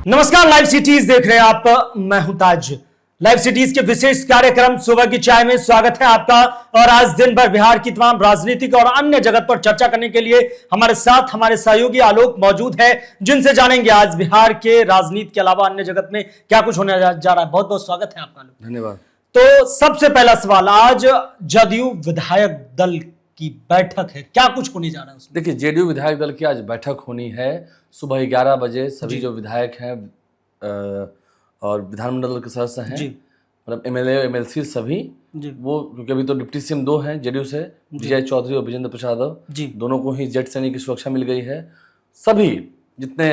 नमस्कार, live cities देख रहे हैं आप। मैं हूं ताज। लाइव सिटीज के विशेष कार्यक्रम सुबह की चाय में स्वागत है आपका। और आज दिन भर बिहार की तमाम राजनीतिक और अन्य जगत पर चर्चा करने के लिए हमारे साथ हमारे सहयोगी आलोक मौजूद है, जिनसे जानेंगे आज बिहार के राजनीति के अलावा अन्य जगत में क्या कुछ होने जा रहा है। बहुत बहुत स्वागत है आपका आलोक। धन्यवाद। तो सबसे पहला सवाल, आज जदयू विधायक दल की बैठक है, क्या कुछ होने जा रहा है उसमें? देखिए, जेडीयू विधायक दल की आज बैठक होनी है सुबह 11 बजे। सभी जो विधायक हैं और विधानमंडल के सदस्य हैं, मतलब एमएलए एमएलसी सभी, वो क्योंकि अभी तो डिप्टी सीएम दो हैं जेडीयू से, विजय चौधरी और विजेंद्र प्रसाद यादव, दोनों को ही जेट सैनिक की सुरक्षा मिल गई है। सभी जितने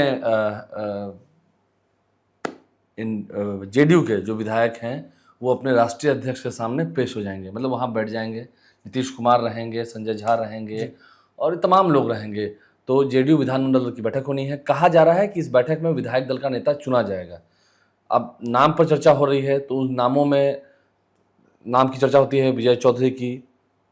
इन जेडीयू के जो विधायक हैं वो अपने राष्ट्रीय अध्यक्ष के सामने पेश हो जाएंगे, मतलब वहाँ बैठ जाएंगे। नीतीश कुमार रहेंगे, संजय झा रहेंगे और तमाम लोग रहेंगे। तो जेडीयू विधानमंडल की बैठक होनी है। कहा जा रहा है कि इस बैठक में विधायक दल का नेता चुना जाएगा। अब नाम पर चर्चा हो रही है, तो उस नामों में नाम की चर्चा होती है विजय चौधरी की,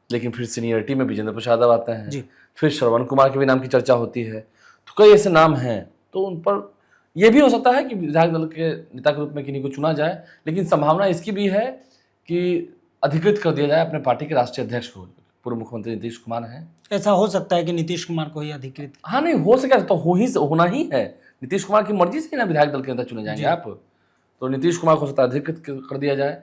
लेकिन फिर सीनियरिटी में विजेंद्र प्रसाद यादव आते हैं, फिर श्रवण कुमार के भी नाम की चर्चा होती है। तो कई ऐसे नाम हैं, तो उन पर यह भी हो सकता है कि विधायक दल के नेता के रूप में किन्हीं को चुना जाए, लेकिन संभावना इसकी भी है कि अधिकृत कर दिया जाए अपने पार्टी के राष्ट्रीय अध्यक्ष को। पूर्व मुख्यमंत्री नीतीश कुमार हैं, ऐसा हो सकता है कि नीतीश कुमार को ही अधिकृत? हाँ, नहीं हो सके तो होना ही है। नीतीश कुमार की मर्जी से ही ना विधायक दल के नेता चुने जाएंगे आप। तो नीतीश कुमार को सकता है अधिकृत कर दिया जाए,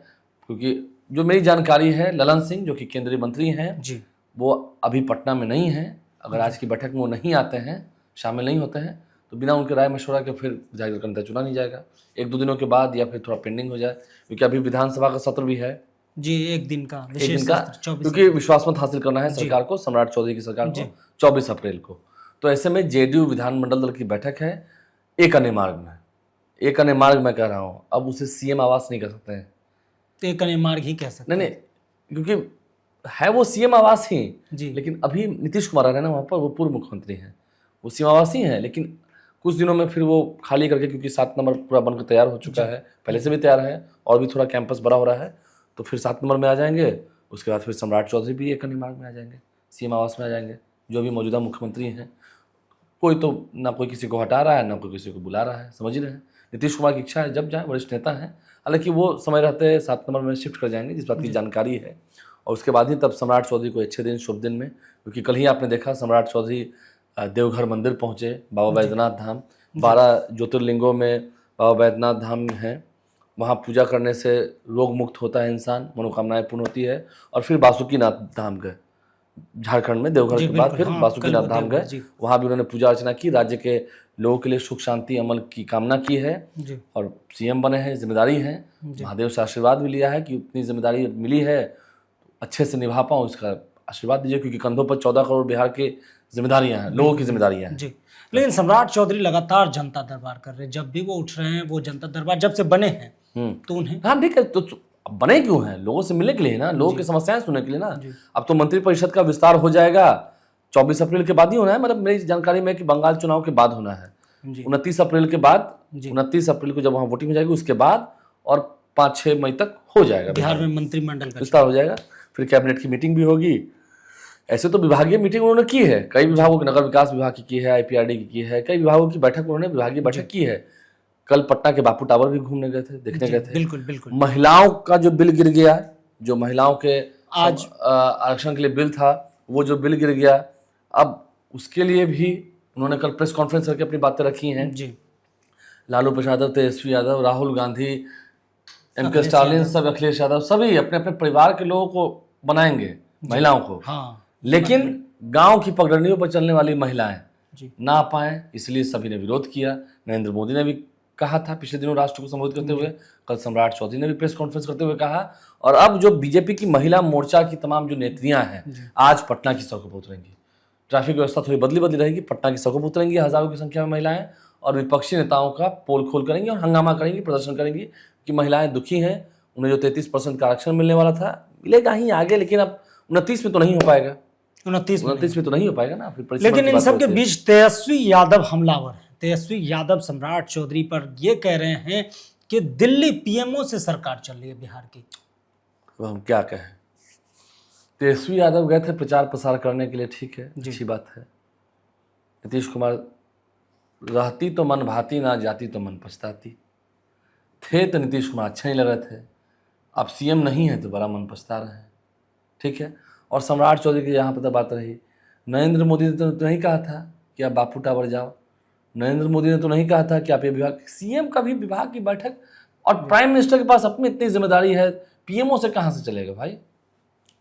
क्योंकि जो मेरी जानकारी है, ललन सिंह जो कि केंद्रीय मंत्री हैं वो अभी पटना में नहीं है। अगर आज की बैठक में वो नहीं आते हैं, शामिल नहीं होते हैं, तो बिना उनके राय मशवरा के फिर विधायक दल का नेता चुना नहीं जाएगा। 1-2 दिनों के बाद या फिर थोड़ा पेंडिंग हो जाए, क्योंकि अभी विधानसभा का सत्र भी है एक दिन का, क्योंकि विश्वास मत हासिल करना है सरकार को, सम्राट चौधरी की सरकार को 24 अप्रैल को। तो ऐसे में जेडीयू विधानमंडल दल की बैठक है एक अन्य मार्ग में। एक अन्य मार्ग मैं कह रहा हूँ, अब उसे सीएम आवास नहीं कर सकते हैं, तो एक अन्य मार्ग ही कह सकते हैं। नहीं, क्योंकि है वो सीएम आवास ही, लेकिन अभी नीतीश कुमार है ना वहाँ पर, वो पूर्व मुख्यमंत्री हैं, वो सीएम आवास ही है। लेकिन कुछ दिनों में फिर वो खाली करके, क्योंकि 7 नंबर पूरा बनकर तैयार हो चुका है, पहले से भी तैयार है और भी थोड़ा कैंपस बड़ा हो रहा है, तो फिर 7 नंबर में आ जाएंगे। उसके बाद फिर सम्राट चौधरी भी एक अन्य मार्ग में आ जाएंगे, सीएम आवास में आ जाएंगे। जो भी मौजूदा मुख्यमंत्री हैं, कोई तो ना कोई किसी को हटा रहा है, ना कोई किसी को बुला रहा है, समझ रहे हैं। नीतीश कुमार की इच्छा है जब जाए, वरिष्ठ नेता हैं, हालांकि वो समय रहते 7 नंबर में शिफ्ट कर जाएंगे, जिस बात की जानकारी है। और उसके बाद ही तब सम्राट चौधरी को अच्छे दिन शुभ दिन में, क्योंकि कल ही आपने देखा सम्राट चौधरी देवघर मंदिर पहुँचे, बाबा बैद्यनाथ धाम, 12 ज्योतिर्लिंगों में बाबा बैद्यनाथ धाम है, वहाँ पूजा करने से रोग मुक्त होता है इंसान, मनोकामनाएं पूर्ण होती है। और फिर बासुकीनाथ धाम गए, झारखंड में देवघर के बाद फिर बासुकीनाथ धाम गए, वहाँ भी उन्होंने पूजा अर्चना की, राज्य के लोगों के लिए सुख शांति अमल की कामना की है। और सीएम बने हैं, जिम्मेदारी है, महादेव से आशीर्वाद भी लिया है कि उतनी जिम्मेदारी मिली है अच्छे से निभा पाऊँ, इसका आशीर्वाद दीजिए, क्योंकि कंधों पर 14 करोड़ बिहार की जिम्मेदारियाँ हैं, लोगों की जिम्मेदारियाँ हैं। लेकिन सम्राट चौधरी लगातार जनता दरबार कर रहे हैं, जब भी वो उठ रहे हैं, वो जनता दरबार जब से बने हैं, तो उन्हें, हाँ ठीक है, तो बने क्यों हैं? लोगों से मिलने के लिए ना, लोगों की समस्याएं सुनने के लिए ना। अब तो मंत्रिपरिषद का विस्तार हो जाएगा 24 अप्रैल के बाद ही होना है, मतलब मेरी जानकारी में कि बंगाल चुनाव के बाद होना है, 29 अप्रैल के बाद, 29 अप्रैल को जब वहाँ वोटिंग हो जाएगी उसके बाद, और 5-6 मई तक हो जाएगा बिहार में मंत्रिमंडल का विस्तार हो जाएगा। फिर कैबिनेट की मीटिंग भी होगी। ऐसे तो विभागीय मीटिंग उन्होंने की है, कई विभागों की, नगर विकास विभाग की है, आईपीआरडी की है, कई विभागों की बैठक उन्होंने विभागीय बैठक की है। कल पटना के बापू टावर भी घूमने गए थे, देखने गए थे। बिल्कुल। महिलाओं का जो बिल गिर गया, जो महिलाओं के आज आरक्षण के लिए बिल था, वो जो बिल गिर गया, अब उसके लिए भी उन्होंने कल प्रेस कॉन्फ्रेंस करके अपनी बातें रखी हैं। लालू प्रसाद यादव, तेजस्वी यादव, राहुल गांधी, एम.के. स्टालिन, सब अखिलेश यादव, सभी अपने अपने परिवार के लोगों को बनाएंगे, महिलाओं को। लेकिन गांव की पगडंडियों पर चलने वाली महिलाएं ना पाए, इसलिए सभी ने विरोध किया। नरेंद्र मोदी ने भी कहा था पिछले दिनों राष्ट्र को संबोधित करते हुए, कल सम्राट चौधरी ने भी प्रेस कॉन्फ्रेंस करते हुए कहा। और अब जो बीजेपी की महिला मोर्चा की तमाम जो नेत्रियां हैं, आज पटना की सड़कों पर उतरेंगी। ट्रैफिक व्यवस्था थोड़ी बदली रहेगी, पटना की सड़कों पर उतरेंगी हजारों की संख्या में महिलाएं, और विपक्षी नेताओं का पोल खोल करेंगी और हंगामा करेंगी, प्रदर्शन करेंगी कि महिलाएं दुखी हैं। उन्हें जो 33% का आरक्षण मिलने वाला था, मिलेगा ही आगे, लेकिन अब 29 में तो नहीं हो पाएगा, 29 में तो नहीं हो पाएगा ना। फिर लेकिन इन सबके बीच तेजस्वी यादव हमलावर है। तेजस्वी यादव सम्राट चौधरी पर ये कह रहे हैं कि दिल्ली पीएमओ से सरकार चल रही है बिहार की। तो हम क्या कहें, तेजस्वी यादव गए थे प्रचार प्रसार करने के लिए, ठीक है, अच्छी बात है। नीतीश कुमार रहती तो मन भाती, ना जाती तो मन पछताती। थे तो नीतीश कुमार अच्छे नहीं लग रहे थे, अब सीएम नहीं है तो बड़ा मन पछता रहे हैं, ठीक है। और सम्राट चौधरी की यहाँ पर तो बात रही, नरेंद्र मोदी ने तो नहीं कहा था कि आप बापू टावर जाओ, नरेंद्र मोदी ने तो नहीं कहा था कि आप ये विभाग, सीएम का भी विभाग की बैठक, और प्राइम मिनिस्टर के पास अपनी इतनी जिम्मेदारी है, पीएमओ से कहाँ से चलेगा भाई।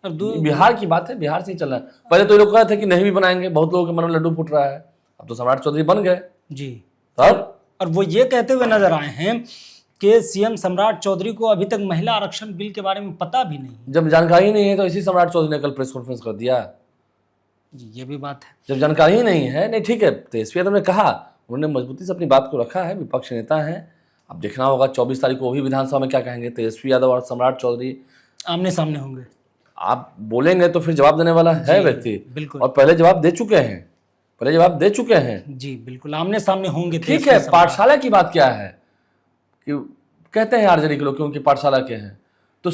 बिहार की बात है, बिहार से ही चल रहा है। पहले तो ये लोग कहे थे कि नहीं भी बनाएंगे, बहुत लोगों के मन में लड्डू फूट रहा है, अब तो सम्राट चौधरी बन गए जी। तब। और वो ये कहते हुए नजर आए हैं कि सीएम सम्राट चौधरी को अभी तक महिला आरक्षण बिल के बारे में पता भी नहीं। जब जानकारी नहीं है तो इसी सम्राट चौधरी ने कल प्रेस कॉन्फ्रेंस कर दिया जी, ये भी बात है। जब जानकारी ही नहीं है। नहीं ठीक है, तेजस्वी यादव ने कहा, उन्होंने मजबूती से अपनी बात को रखा है, विपक्ष नेता है। अब देखना होगा 24 तारीख को वो भी विधानसभा में क्या कहेंगे। तेजस्वी यादव और सम्राट चौधरी आमने सामने होंगे, आप बोलेंगे तो फिर जवाब देने वाला है व्यक्ति, बिल्कुल। और पहले जवाब दे चुके हैं, पहले जवाब दे चुके हैं जी बिल्कुल, आमने सामने होंगे। ठीक है, पाठशाला की बात क्या है कि कहते हैं आरजेडी के लोग कि उनकी पाठशाला के हैं, तो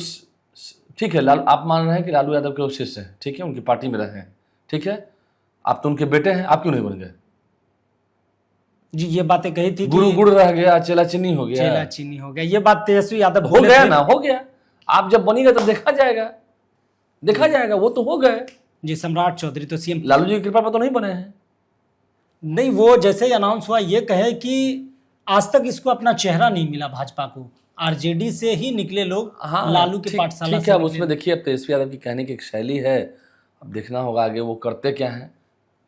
ठीक है, आप मान रहे हैं कि लालू यादव के लोग शिष्य हैं, ठीक है, उनकी पार्टी में रहे हैं, ठीक है, आप तो उनके बेटे हैं, आप क्यों नहीं बन गए जी। ये बातें कही थी, गुरु गुड़ रह गया, चेला चीनी हो गया, चेला चीनी हो गया, ये बात तेजस्वी यादव हो गया ना, हो गया। आप जब बनेगा तो देखा जाएगा, देखा जाएगा, वो तो हो गए जी। सम्राट चौधरी तो सीएम, लालू जी की कृपा पर तो नहीं बने हैं। नहीं, वो जैसे ही अनाउंस हुआ ये कहे कि आज तक इसको अपना चेहरा नहीं मिला भाजपा को, आरजेडी से ही निकले लोग। हाँ, लालू की पाठशाला ठीक है। अब उसमें देखिए, अब तेजस्वी यादव की कहने की एक शैली है, अब देखना होगा आगे वो करते क्या हैं,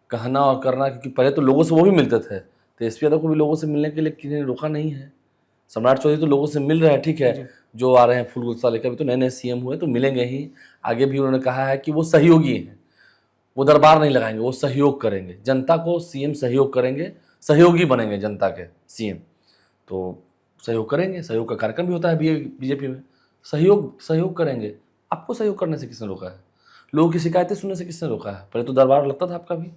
कहना और करना, क्योंकि पहले तो लोगों से वो भी मिलते थे, तेजस्वी यादव को भी लोगों से मिलने के लिए किसी ने रोका नहीं है। सम्राट चौधरी तो लोगों से मिल रहे हैं, ठीक है, जो आ रहे हैं फूल गुलसा लेकर, अभी तो नए नए सीएम हुए तो मिलेंगे ही। आगे भी उन्होंने कहा है कि वो सहयोगी हैं, वो दरबार नहीं लगाएंगे, वो सहयोग करेंगे, जनता को सीएम सहयोग करेंगे, सहयोगी बनेंगे जनता के सीएम, तो सहयोग करेंगे। सहयोग का कार्यक्रम भी होता है बीजेपी में, सहयोग करेंगे। आपको सहयोग करने से किसने रोका है? लोगों की शिकायतें सुनने से किसने रोका है? पहले तो दरबार लगता था आपका भी,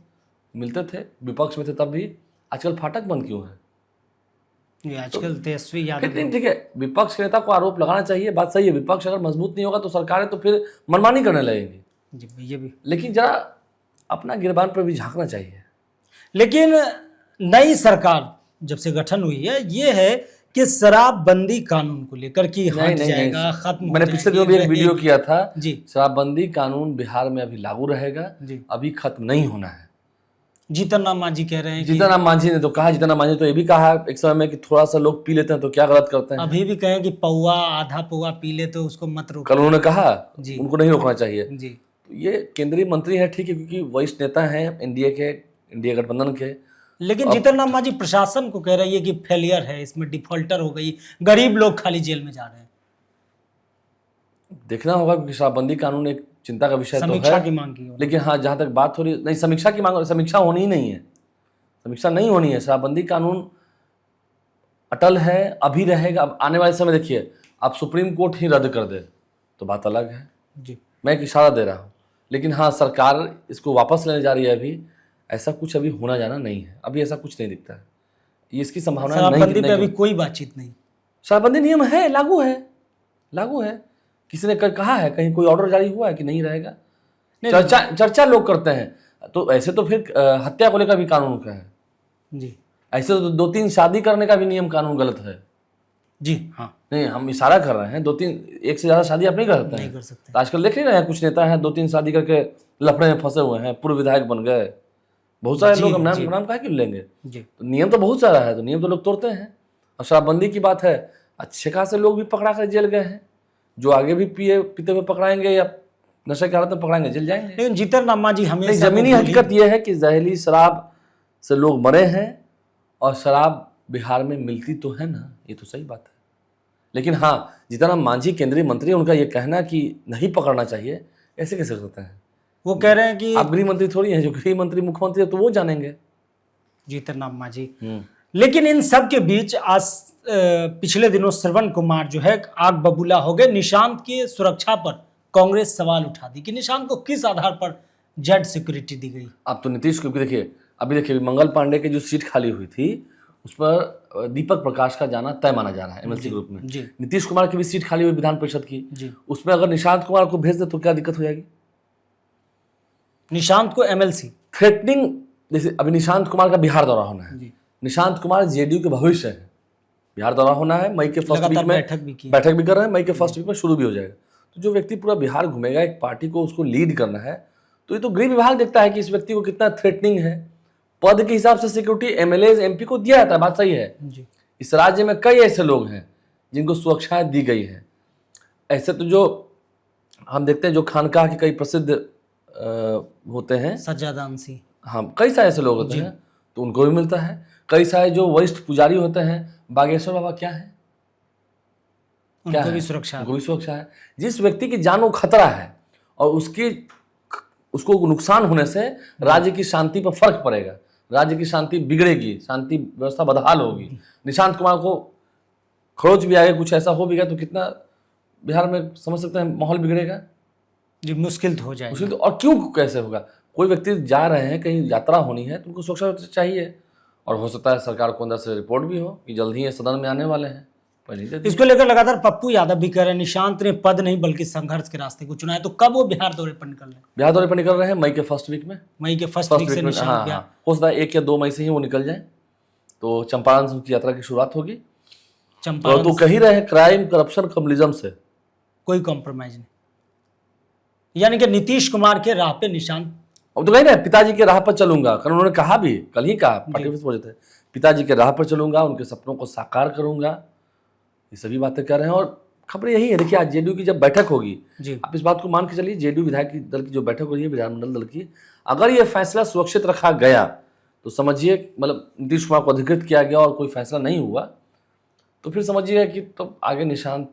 मिलते थे, विपक्ष में थे तब भी। आजकल फाटक बंद क्यों है? ये आजकल तेजस्वी यादव, ठीक है, विपक्ष के नेता को आरोप लगाना चाहिए, बात सही है। विपक्ष अगर मजबूत नहीं होगा तो सरकारें तो फिर मनमानी करने लगेंगी जी, ये भी। लेकिन जरा अपना गिरबान पर भी झांकना चाहिए। लेकिन नई सरकार जब से गठन हुई है, ये है कि शराबबंदी कानून को लेकर कि हट जाएगा, खत्म। मैंने पिछले दिनों भी एक वीडियो किया था जी, शराबबंदी कानून बिहार में अभी लागू रहेगा जी, अभी खत्म नहीं होना है। जीतन राम मांझी कह रहे हैं, जीतन राम मांझी ने तो कहा, जीतन राम मांझी तो ये भी कहा एक समय में कि थोड़ा सा लोग पी लेते हैं तो क्या गलत करते हैं। अभी भी कहें कि पौवा आधा पौवा पी ले तो उसको मत रोको। कल उन्होंने कहा जी, उनको नहीं रोकना चाहिए जी। तो ये केंद्रीय मंत्री है, ठीक है, क्योंकि वरिष्ठ नेता हैं इंडिया गठबंधन के। लेकिन जीतन राम मांझी प्रशासन को कह रही है कि फेलियर है, इसमें डिफॉल्टर हो गई, गरीब लोग खाली जेल में जा रहे हैं। देखना होगा क्योंकि शराबबंदी कानून एक चिंता का विषय तो है, समीक्षा की मांग की, लेकिन हाँ, जहां तक बात हो रही, नहीं समीक्षा की मांग, समीक्षा होनी ही नहीं है, समीक्षा नहीं होनी है। शराबबंदी कानून अटल है, अभी रहेगा। अब आने वाले समय देखिए, आप सुप्रीम कोर्ट ही रद्द कर दे तो बात अलग है जी, मैं एक इशारा दे रहा हूँ, लेकिन हाँ, सरकार इसको वापस लेने जा रही है। अभी ऐसा कुछ अभी होना जाना नहीं है, अभी ऐसा कुछ नहीं दिखता है, ये इसकी संभावना नहीं। शराबबंदी पे अभी कोई बातचीत नहीं। शराबबंदी नियम है, लागू है। किसी ने कहा है, कहीं कोई ऑर्डर जारी हुआ है कि नहीं रहेगा? चर्चा लोग करते हैं, तो ऐसे तो फिर हत्या को लेकर भी कानून का है जी, ऐसे तो 2-3 शादी करने का भी नियम कानून गलत है जी। हाँ, नहीं, हम इशारा कर रहे हैं, 2-3 एक से ज्यादा शादी आप नहीं कर सकते, नहीं कर सकते। तो आजकल देख ही रहे हैं, कुछ नेता हैं 2-3 शादी करके लफड़े में फंसे हुए हैं, पूर्व विधायक बन गए, बहुत सारे लोग। हम नाम काहे क्यों लेंगे? तो नियम तो बहुत सारा है, तो नियम तो लोग तोड़ते हैं। और शराबबंदी की बात है, अच्छे खासे लोग भी पकड़ा कर जेल गए हैं, जो आगे भी पीते हुए पकड़ाएंगे या नशे की हालत में पकड़ाएंगे, जेल जाएंगे। लेकिन जीतन राम मांझी हमेशा, जमीनी हकीकत यह है कि जहरीली शराब से लोग मरे हैं, और शराब बिहार में मिलती तो है ना, ये तो सही बात है। लेकिन हाँ, जीतन राम मांझी केंद्रीय मंत्री, उनका ये कहना कि नहीं पकड़ना चाहिए, ऐसे कैसे करते हैं? वो कह रहे हैं कि आप गृह मंत्री थोड़ी हैं, जो गृह मंत्री मुख्यमंत्री है तो वो जानेंगे, जीतन राम मांझी। लेकिन इन सब के बीच आज पिछले दिनों श्रवण कुमार जो है आग बबूला हो गए। निशांत की सुरक्षा पर कांग्रेस सवाल उठा दी कि निशांत को किस आधार पर जेड सिक्योरिटी दी गई। अब तो नीतीश, क्योंकि देखिए अभी देखिए मंगल पांडे की जो सीट खाली हुई थी उस पर दीपक प्रकाश का जाना तय माना जा रहा है एमएलसी ग्रुप में। नीतीश कुमार की भी सीट खाली हुई विधान परिषद की, उसमें अगर निशांत कुमार को भेज दे तो क्या दिक्कत हो जाएगी? निशांत को एमएलसी थ्रेटनिंग, जैसे अभी निशांत कुमार का बिहार दौरा होना है, निशांत कुमार जेडीयू के भविष्य है। बिहार दौरा होना है, मई के फर्स्ट वीक में बैठक भी कर रहे हैं, मई के फर्स्ट वीक में शुरू भी हो जाएगा। तो जो व्यक्ति पूरा बिहार घूमेगा, एक पार्टी को उसको लीड करना है, तो ये तो गृह विभाग देखता है कि इस व्यक्ति को कितना थ्रेटनिंग है। पद के हिसाब से सिक्योरिटी एमएलए एमपी को दिया जाता है, बात सही है जी। इस राज्य में कई ऐसे लोग हैं जिनको सुरक्षाएं दी गई है। ऐसे तो जो हम देखते हैं, जो खानकाह के कई प्रसिद्ध होते हैं, सज्जादांसी, हाँ, कई सारे ऐसे लोग होते हैं, तो उनको भी मिलता है। कई सारे जो वरिष्ठ पुजारी होते हैं, बागेश्वर बाबा क्या है, उनको भी सुरक्षा, उनको भी सुरक्षा है। जिस व्यक्ति की जान को खतरा है और उसको नुकसान होने से राज्य की शांति पर फर्क पड़ेगा, राज्य की शांति बिगड़ेगी, शांति व्यवस्था बदहाल होगी। निशांत कुमार को खरोच भी आएगा, कुछ ऐसा हो भी गया तो कितना बिहार में समझ सकते हैं माहौल बिगड़ेगा जी, मुश्किल तो हो जाएगा। मुश्किल तो, और क्यों कैसे होगा? कोई व्यक्ति जा रहे हैं, कहीं यात्रा होनी है, तो उनको सुरक्षा चाहिए। और हो सकता है सरकार को अंदर से रिपोर्ट भी हो कि जल्द ही ये सदन में आने वाले हैं। इसको लेकर लगातार पप्पू यादव भी कह रहे हैं निशांत ने पद नहीं बल्कि संघर्ष के रास्ते को चुना है। तो कब वो बिहार दौरे पर निकल रहे हैं? बिहार दौरे पर निकल रहे हैं मई के फर्स्ट वीक में। मई के फर्स्ट वीक से निशांत हो सकता है 1 या 2 मई से ही वो निकल जाए, तो चंपारण से उनकी यात्रा की शुरुआत होगी। चंपारण तो कह ही रहे हैं, क्राइम करप्शन कम्युनिज्म से कोई कॉम्प्रोमाइज नहीं, यानी कि नीतीश कुमार के राह पे निशांत। अब तो कही ना, पिताजी के राह पर चलूंगा, कल उन्होंने कहा भी, कल ही कहा पार्टी ऑफिस पहुंचे थे, पिताजी के राह पर चलूंगा, उनके सपनों को साकार करूंगा, ये सभी बातें कर रहे हैं। और खबर यही है, देखिए आज जेडीयू की जब बैठक होगी, आप इस बात को मान के चलिए, जेडीयू विधायक दल की जो बैठक हो रही है, विधानमंडल दल की, अगर ये फैसला सुरक्षित रखा गया तो समझिए, मतलब नीतीश कुमार को अधिकृत किया गया और कोई फैसला नहीं हुआ, तो फिर समझिए कि तो आगे निशांत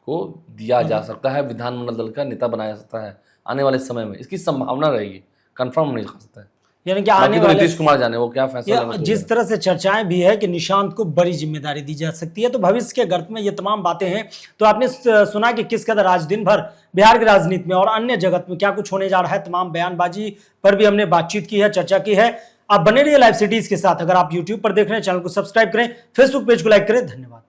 को दिया जा सकता है, विधानमंडल दल का नेता बनाया जा सकता है आने वाले समय में। इसकी संभावना रहेगी, कंफर्म नहीं कर सकता है, यानी कि आने वाले नीतीश कुमार जाने वो क्या फैसला। जिस तरह से चर्चाएं भी है कि निशांत को बड़ी जिम्मेदारी दी जा सकती है, तो भविष्य के गर्त में ये तमाम बातें हैं। तो आपने सुना कि किस कदर आज दिन भर बिहार की राजनीति में और अन्य जगत में क्या कुछ होने जा रहा है, तमाम बयानबाजी पर भी हमने बातचीत की है, चर्चा की है। आप बने रहिए लाइव सिटीज के साथ। अगर आप यूट्यूब पर देख रहे हैं, चैनल को सब्सक्राइब करें, फेसबुक पेज को लाइक करें। धन्यवाद।